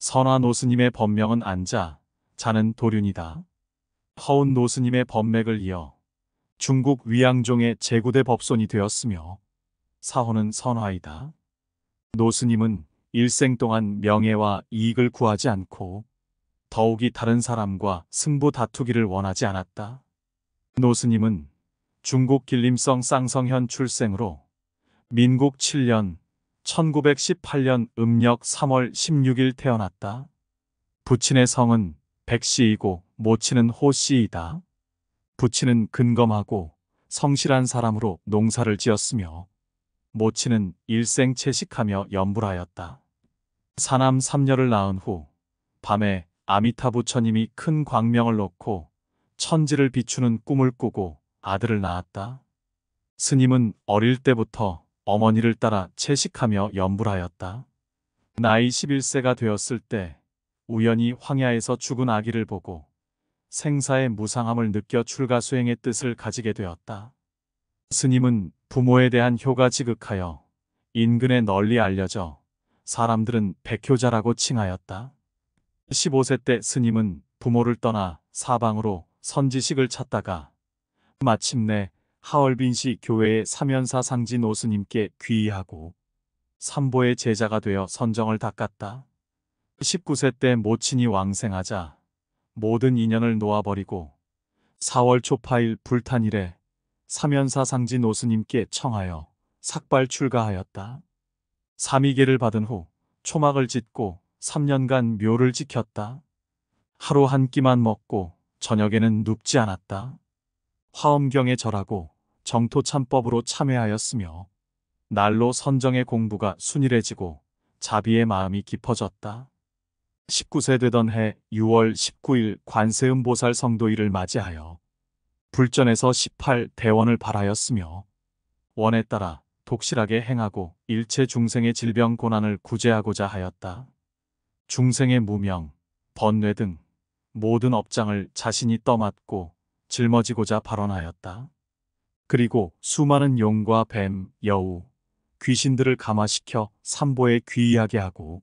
선화 노스님의 법명은 안자, 자는 도륜이다. 허운 노스님의 법맥을 이어 중국 위양종의 제구대 법손이 되었으며 사호는 선화이다. 노스님은 일생 동안 명예와 이익을 구하지 않고 더욱이 다른 사람과 승부 다투기를 원하지 않았다. 노스님은 중국 길림성 쌍성현 출생으로 민국 7년 1918년 음력 3월 16일 태어났다. 부친의 성은 백씨이고 모친은 호씨이다. 부친은 근검하고 성실한 사람으로 농사를 지었으며 모친은 일생 채식하며 염불하였다. 사남 3녀를 낳은 후 밤에 아미타 부처님이 큰 광명을 놓고 천지를 비추는 꿈을 꾸고 아들을 낳았다. 스님은 어릴 때부터 어머니를 따라 채식하며 염불하였다. 나이 11세가 되었을 때 우연히 황야에서 죽은 아기를 보고 생사의 무상함을 느껴 출가수행의 뜻을 가지게 되었다. 스님은 부모에 대한 효가 지극하여 인근에 널리 알려져 사람들은 백효자라고 칭하였다. 15세 때 스님은 부모를 떠나 사방으로 선지식을 찾다가 마침내 하얼빈시 교회의 사면사 상지 노스님께 귀의하고 삼보의 제자가 되어 선정을 닦았다. 19세 때 모친이 왕생하자 모든 인연을 놓아버리고 4월 초파일 불탄일에 사면사 상지 노스님께 청하여 삭발 출가하였다. 삼위계를 받은 후 초막을 짓고 3년간 묘를 지켰다. 하루 한 끼만 먹고 저녁에는 눕지 않았다. 화엄경에 절하고 정토참법으로 참회하였으며 날로 선정의 공부가 순일해지고 자비의 마음이 깊어졌다. 19세 되던 해 6월 19일 관세음보살 성도일을 맞이하여 불전에서 18 대원을 발하였으며 원에 따라 독실하게 행하고 일체 중생의 질병 고난을 구제하고자 하였다. 중생의 무명, 번뇌 등 모든 업장을 자신이 떠맡고 짊어지고자 발언하였다. 그리고 수많은 용과 뱀, 여우, 귀신들을 감화시켜 삼보에 귀의하게 하고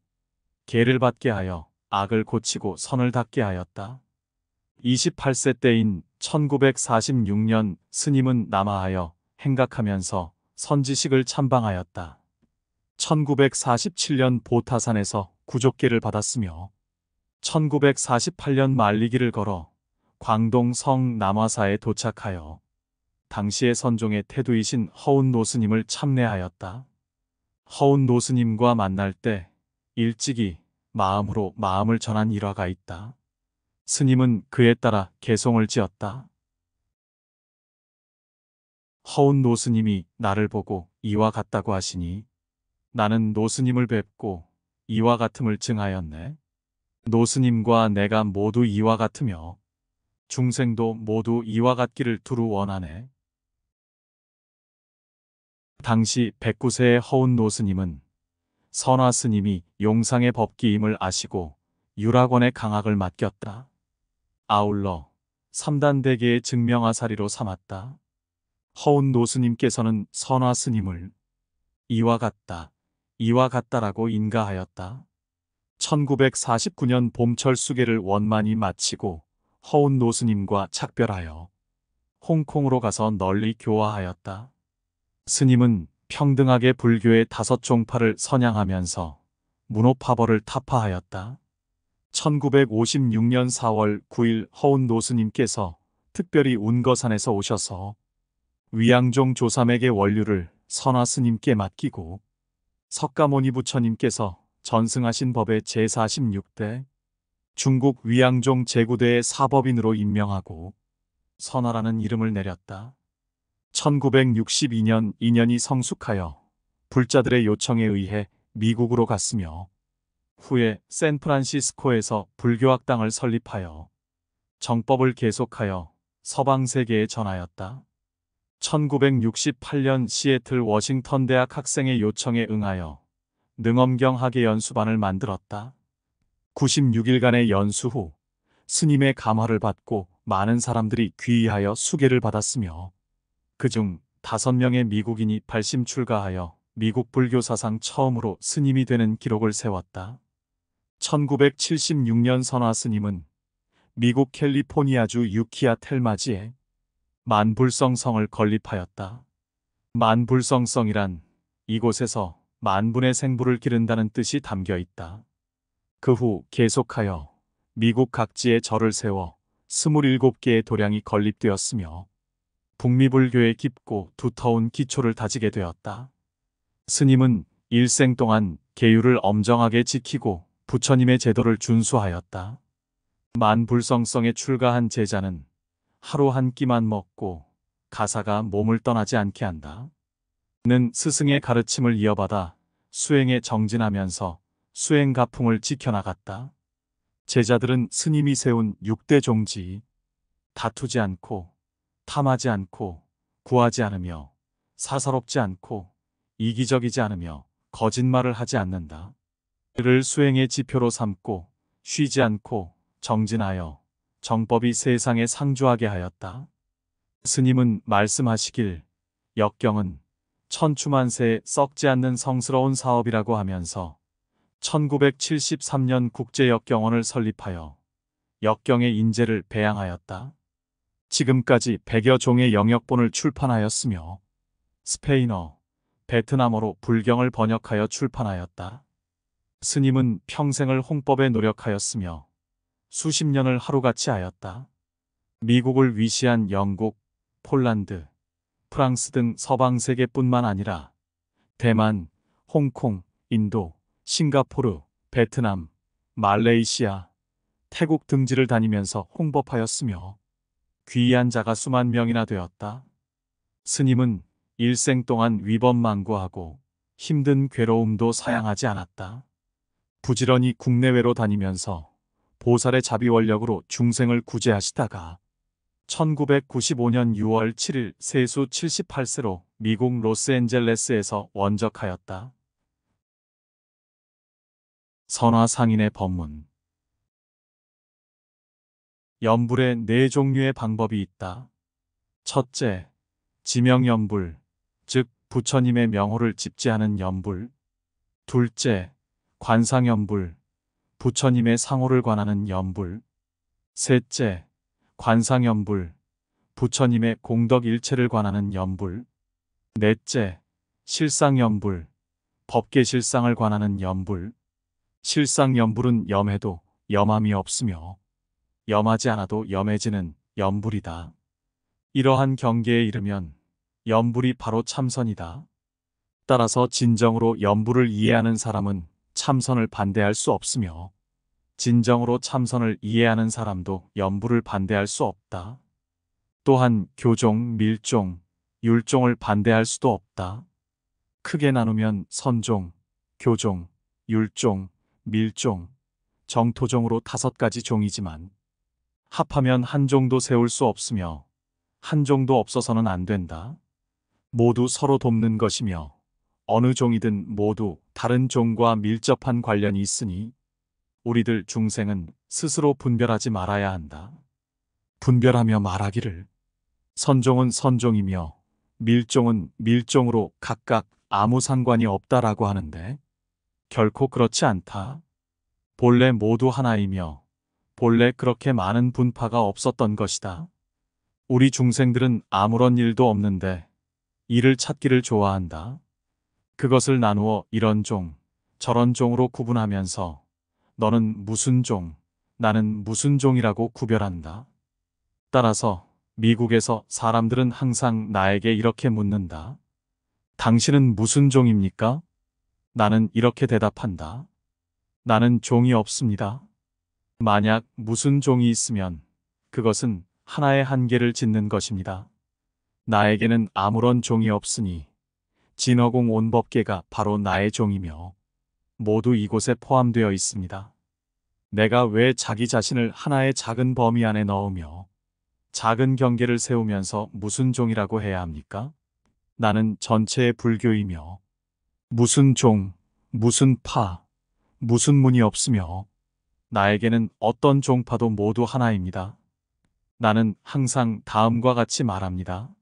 계를 받게 하여 악을 고치고 선을 닦게 하였다. 28세 때인 1946년 스님은 남하하여 행각하면서 선지식을 참방하였다. 1947년 보타산에서 구족계를 받았으며 1948년 말리기를 걸어 광동 성 남화사에 도착하여 당시의 선종의 태두이신 허운 노스님을 참례하였다. 허운 노스님과 만날 때 일찍이 마음으로 마음을 전한 일화가 있다. 스님은 그에 따라 개송을 지었다. 허운 노스님이 나를 보고 이와 같다고 하시니 나는 노스님을 뵙고 이와 같음을 증하였네. 노스님과 내가 모두 이와 같으며 중생도 모두 이와 같기를 두루 원하네. 당시 109세의 허운 노스님은 선화 스님이 용상의 법기임을 아시고 유락원의 강학을 맡겼다. 아울러 3단대계의 증명하사리로 삼았다. 허운 노스님께서는 선화 스님을 이와 같다, 이와 같다라고 인가하였다. 1949년 봄철 수계를 원만히 마치고 허운 노스님과 작별하여 홍콩으로 가서 널리 교화하였다. 스님은 평등하게 불교의 5종파를 선양하면서 문호파벌을 타파하였다. 1956년 4월 9일 허운 노스님께서 특별히 운거산에서 오셔서 위양종 조삼에게 원류를 선화 스님께 맡기고 석가모니 부처님께서 전승하신 법의 제46대 중국 위양종 제구대의 사법인으로 임명하고 선화라는 이름을 내렸다. 1962년 인연이 성숙하여 불자들의 요청에 의해 미국으로 갔으며 후에 샌프란시스코에서 불교학당을 설립하여 정법을 계속하여 서방 세계에 전하였다. 1968년 시애틀 워싱턴 대학 학생의 요청에 응하여 능엄경 학예 연수반을 만들었다. 96일간의 연수 후 스님의 감화를 받고 많은 사람들이 귀의하여 수계를 받았으며 그중 5명의 미국인이 발심 출가하여 미국 불교 사상 처음으로 스님이 되는 기록을 세웠다. 1976년 선화 스님은 미국 캘리포니아주 유키아 텔마지에 만불성성을 건립하였다. 만불성성이란 이곳에서 만분의 생부를 기른다는 뜻이 담겨 있다. 그 후 계속하여 미국 각지에 절을 세워 27개의 도량이 건립되었으며 북미불교의 깊고 두터운 기초를 다지게 되었다. 스님은 일생 동안 계율을 엄정하게 지키고 부처님의 제도를 준수하였다. 만불성성에 출가한 제자는 하루 한 끼만 먹고 가사가 몸을 떠나지 않게 한다. 는 스승의 가르침을 이어받아 수행에 정진하면서 수행가풍을 지켜나갔다. 제자들은 스님이 세운 6대 종지, 다투지 않고, 탐하지 않고, 구하지 않으며, 사사롭지 않고, 이기적이지 않으며, 거짓말을 하지 않는다. 를 수행의 지표로 삼고, 쉬지 않고, 정진하여, 정법이 세상에 상주하게 하였다. 스님은 말씀하시길, 역경은 천추만세에 썩지 않는 성스러운 사업이라고 하면서 1973년 국제역경원을 설립하여 역경의 인재를 배양하였다. 지금까지 100여 종의 영역본을 출판하였으며 스페인어, 베트남어로 불경을 번역하여 출판하였다. 스님은 평생을 홍법에 노력하였으며 수십 년을 하루같이 하였다. 미국을 위시한 영국, 폴란드, 프랑스 등 서방 세계뿐만 아니라 대만, 홍콩, 인도, 싱가포르, 베트남, 말레이시아, 태국 등지를 다니면서 홍법하였으며 귀한 자가 수만 명이나 되었다. 스님은 일생 동안 위법망구하고 힘든 괴로움도 사양하지 않았다. 부지런히 국내외로 다니면서 보살의 자비원력으로 중생을 구제하시다가 1995년 6월 7일 세수 78세로 미국 로스앤젤레스에서 원적하였다. 선화상인의 법문. 염불에 4종류의 방법이 있다. 첫째, 지명염불, 즉 부처님의 명호를 집지하는 염불. 둘째, 관상염불, 부처님의 상호를 관하는 염불. 셋째, 관상염불, 부처님의 공덕일체를 관하는 염불. 넷째, 실상염불, 법계실상을 관하는 염불. 실상염불은 염해도 염함이 없으며 염하지 않아도 염해지는 염불이다. 이러한 경계에 이르면 염불이 바로 참선이다. 따라서 진정으로 염불을 이해하는 사람은 참선을 반대할 수 없으며 진정으로 참선을 이해하는 사람도 염불을 반대할 수 없다. 또한 교종, 밀종, 율종을 반대할 수도 없다. 크게 나누면 선종, 교종, 율종, 밀종, 정토종으로 5가지 종이지만 합하면 한 종도 세울 수 없으며 한 종도 없어서는 안 된다. 모두 서로 돕는 것이며 어느 종이든 모두 다른 종과 밀접한 관련이 있으니 우리들 중생은 스스로 분별하지 말아야 한다. 분별하며 말하기를 선종은 선종이며 밀종은 밀종으로 각각 아무 상관이 없다라고 하는데 결코 그렇지 않다. 본래 모두 하나이며 본래 그렇게 많은 분파가 없었던 것이다. 우리 중생들은 아무런 일도 없는데 일을 찾기를 좋아한다. 그것을 나누어 이런 종, 저런 종으로 구분하면서 너는 무슨 종, 나는 무슨 종이라고 구별한다. 따라서 미국에서 사람들은 항상 나에게 이렇게 묻는다. 당신은 무슨 종입니까? 나는 이렇게 대답한다. 나는 종이 없습니다. 만약 무슨 종이 있으면 그것은 하나의 한계를 짓는 것입니다. 나에게는 아무런 종이 없으니 진허공 온법계가 바로 나의 종이며 모두 이곳에 포함되어 있습니다. 내가 왜 자기 자신을 하나의 작은 범위 안에 넣으며 작은 경계를 세우면서 무슨 종이라고 해야 합니까? 나는 전체의 불교이며 무슨 종, 무슨 파, 무슨 문이 없으며 나에게는 어떤 종파도 모두 하나입니다. 나는 항상 다음과 같이 말합니다.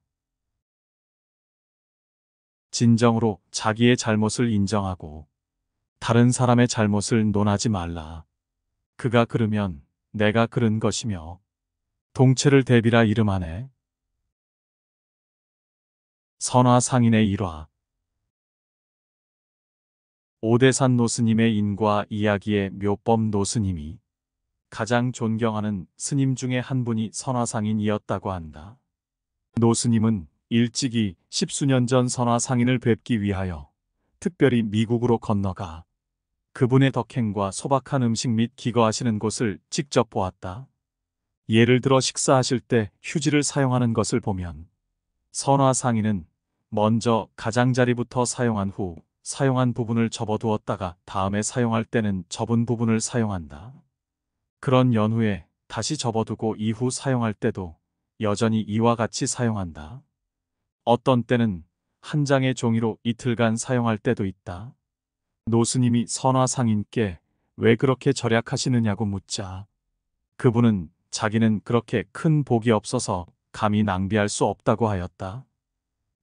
진정으로 자기의 잘못을 인정하고 다른 사람의 잘못을 논하지 말라. 그가 그르면 내가 그른 것이며 동체를 대비라 이름하네. 선화상인의 일화. 오대산 노스님의 인과 이야기의 묘법. 노스님이 가장 존경하는 스님 중에 한 분이 선화상인이었다고 한다. 노스님은 일찍이 10수년 전 선화상인을 뵙기 위하여 특별히 미국으로 건너가 그분의 덕행과 소박한 음식 및 기거하시는 곳을 직접 보았다. 예를 들어 식사하실 때 휴지를 사용하는 것을 보면 선화상인은 먼저 가장자리부터 사용한 후 사용한 부분을 접어두었다가 다음에 사용할 때는 접은 부분을 사용한다. 그런 연후에 다시 접어두고 이후 사용할 때도 여전히 이와 같이 사용한다. 어떤 때는 한 장의 종이로 이틀간 사용할 때도 있다. 노스님이 선화상인께 왜 그렇게 절약하시느냐고 묻자 그분은 자기는 그렇게 큰 복이 없어서 감히 낭비할 수 없다고 하였다.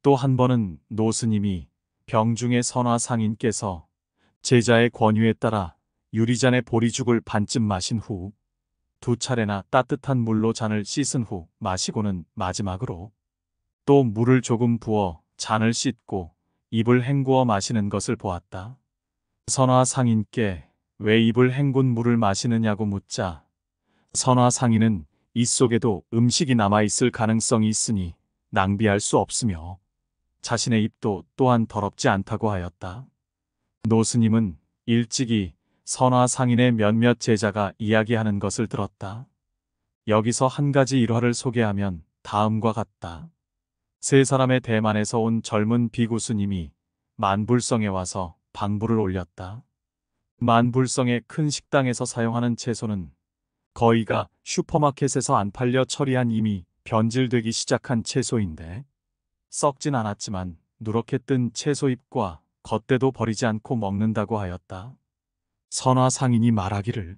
또 한 번은 노스님이 병중의 선화상인께서 제자의 권유에 따라 유리잔에 보리죽을 반쯤 마신 후 2차례나 따뜻한 물로 잔을 씻은 후 마시고는 마지막으로 또 물을 조금 부어 잔을 씻고 입을 헹구어 마시는 것을 보았다. 선화상인께 왜 입을 헹군 물을 마시느냐고 묻자 선화상인은 이 속에도 음식이 남아있을 가능성이 있으니 낭비할 수 없으며 자신의 입도 또한 더럽지 않다고 하였다. 노스님은 일찍이 선화상인의 몇몇 제자가 이야기하는 것을 들었다. 여기서 한 가지 일화를 소개하면 다음과 같다. 세 사람의 대만에서 온 젊은 비구스님이 만불성에 와서 방부를 올렸다. 만불성의 큰 식당에서 사용하는 채소는 거의가 슈퍼마켓에서 안 팔려 처리한 이미 변질되기 시작한 채소인데 썩진 않았지만 누렇게 뜬 채소잎과 겉대도 버리지 않고 먹는다고 하였다. 선화상인이 말하기를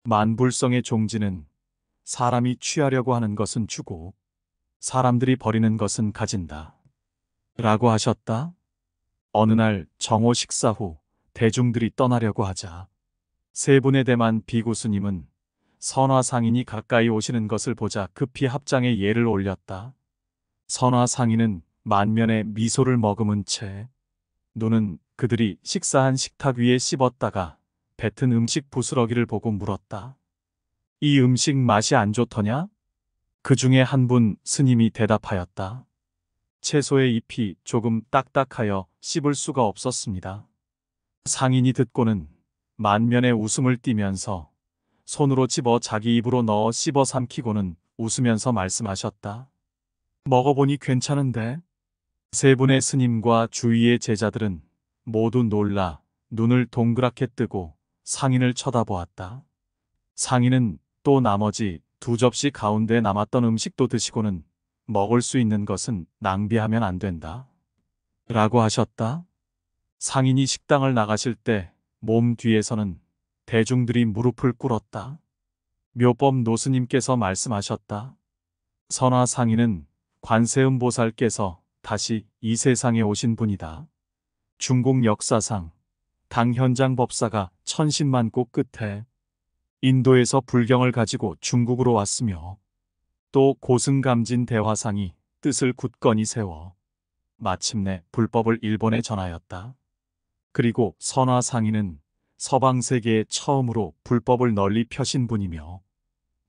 만불성의 종지는 사람이 취하려고 하는 것은 주고 사람들이 버리는 것은 가진다. 라고 하셨다. 어느 날 정오 식사 후 대중들이 떠나려고 하자 세 분의 대만 비구스님은 선화상인이 가까이 오시는 것을 보자 급히 합장에 예를 올렸다. 선화상인은 만면에 미소를 머금은 채 눈은 그들이 식사한 식탁 위에 씹었다가 뱉은 음식 부스러기를 보고 물었다. 이 음식 맛이 안 좋더냐? 그 중에 한 분 스님이 대답하였다. 채소의 잎이 조금 딱딱하여 씹을 수가 없었습니다. 상인이 듣고는 만면에 웃음을 띠면서 손으로 집어 자기 입으로 넣어 씹어 삼키고는 웃으면서 말씀하셨다. 먹어보니 괜찮은데? 세 분의 스님과 주위의 제자들은 모두 놀라 눈을 동그랗게 뜨고 상인을 쳐다보았다. 상인은 또 나머지 2접시 가운데 남았던 음식도 드시고는 먹을 수 있는 것은 낭비하면 안 된다. 라고 하셨다. 상인이 식당을 나가실 때 몸 뒤에서는 대중들이 무릎을 꿇었다. 묘법 노스님께서 말씀하셨다. 선화상인은 관세음보살께서 다시 이 세상에 오신 분이다. 중국 역사상 당현장 법사가 천신만고 끝에 인도에서 불경을 가지고 중국으로 왔으며 또 고승감진 대화상이 뜻을 굳건히 세워 마침내 불법을 일본에 전하였다. 그리고 선화상인은 서방세계에 처음으로 불법을 널리 펴신 분이며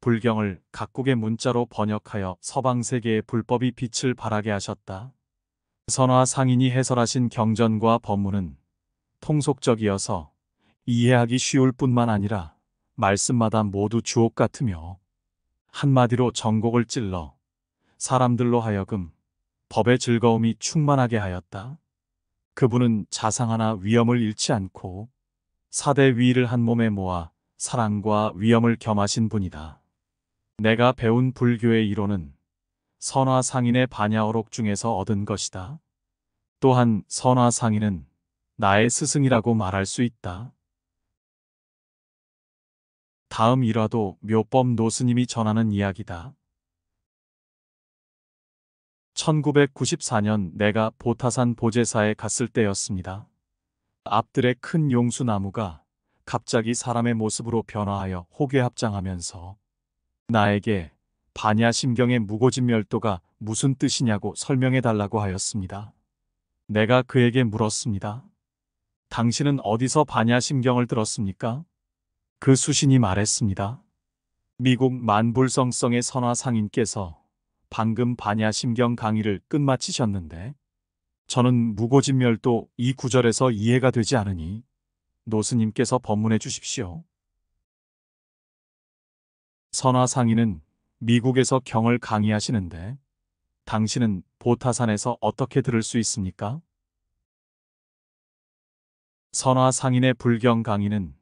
불경을 각국의 문자로 번역하여 서방세계의 불법이 빛을 발하게 하셨다. 선화상인이 해설하신 경전과 법문은 통속적이어서 이해하기 쉬울 뿐만 아니라 말씀마다 모두 주옥 같으며 한마디로 전곡을 찔러 사람들로 하여금 법의 즐거움이 충만하게 하였다. 그분은 자상 하나 위엄을 잃지 않고 사대 위의를 한 몸에 모아 사랑과 위엄을 겸하신 분이다. 내가 배운 불교의 이론은 선화상인의 반야어록 중에서 얻은 것이다. 또한 선화상인은 나의 스승이라고 말할 수 있다. 다음 일화도 묘법 노스님이 전하는 이야기다. 1994년 내가 보타산 보제사에 갔을 때였습니다. 앞들에 큰 용수나무가 갑자기 사람의 모습으로 변화하여 혹에 합장하면서 나에게 반야심경의 무고진멸도가 무슨 뜻이냐고 설명해 달라고 하였습니다. 내가 그에게 물었습니다. 당신은 어디서 반야심경을 들었습니까? 그 수신이 말했습니다. 미국 만불성성의 선화 상인께서 방금 반야심경 강의를 끝마치셨는데 저는 무고진멸도 이 구절에서 이해가 되지 않으니 노스님께서 법문해 주십시오. 선화 상인은 미국에서 경을 강의하시는데 당신은 보타산에서 어떻게 들을 수 있습니까? 선화 상인의 불경 강의는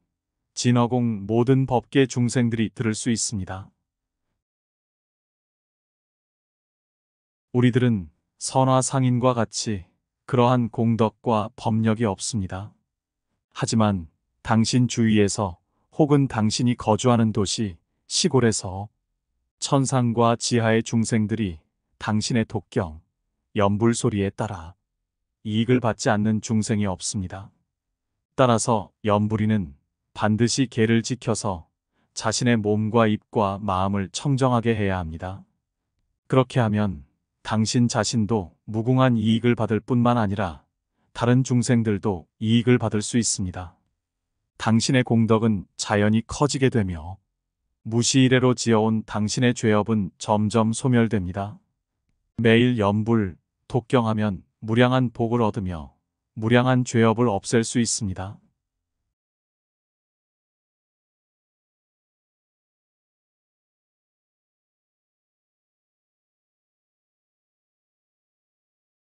진어공 모든 법계 중생들이 들을 수 있습니다. 우리들은 선화 상인과 같이 그러한 공덕과 법력이 없습니다. 하지만 당신 주위에서 혹은 당신이 거주하는 도시, 시골에서 천상과 지하의 중생들이 당신의 독경, 연불 소리에 따라 이익을 받지 않는 중생이 없습니다. 따라서 연불이는 반드시 계를 지켜서 자신의 몸과 입과 마음을 청정하게 해야 합니다. 그렇게 하면 당신 자신도 무궁한 이익을 받을 뿐만 아니라 다른 중생들도 이익을 받을 수 있습니다. 당신의 공덕은 자연히 커지게 되며 무시이래로 지어온 당신의 죄업은 점점 소멸됩니다. 매일 연불, 독경하면 무량한 복을 얻으며 무량한 죄업을 없앨 수 있습니다.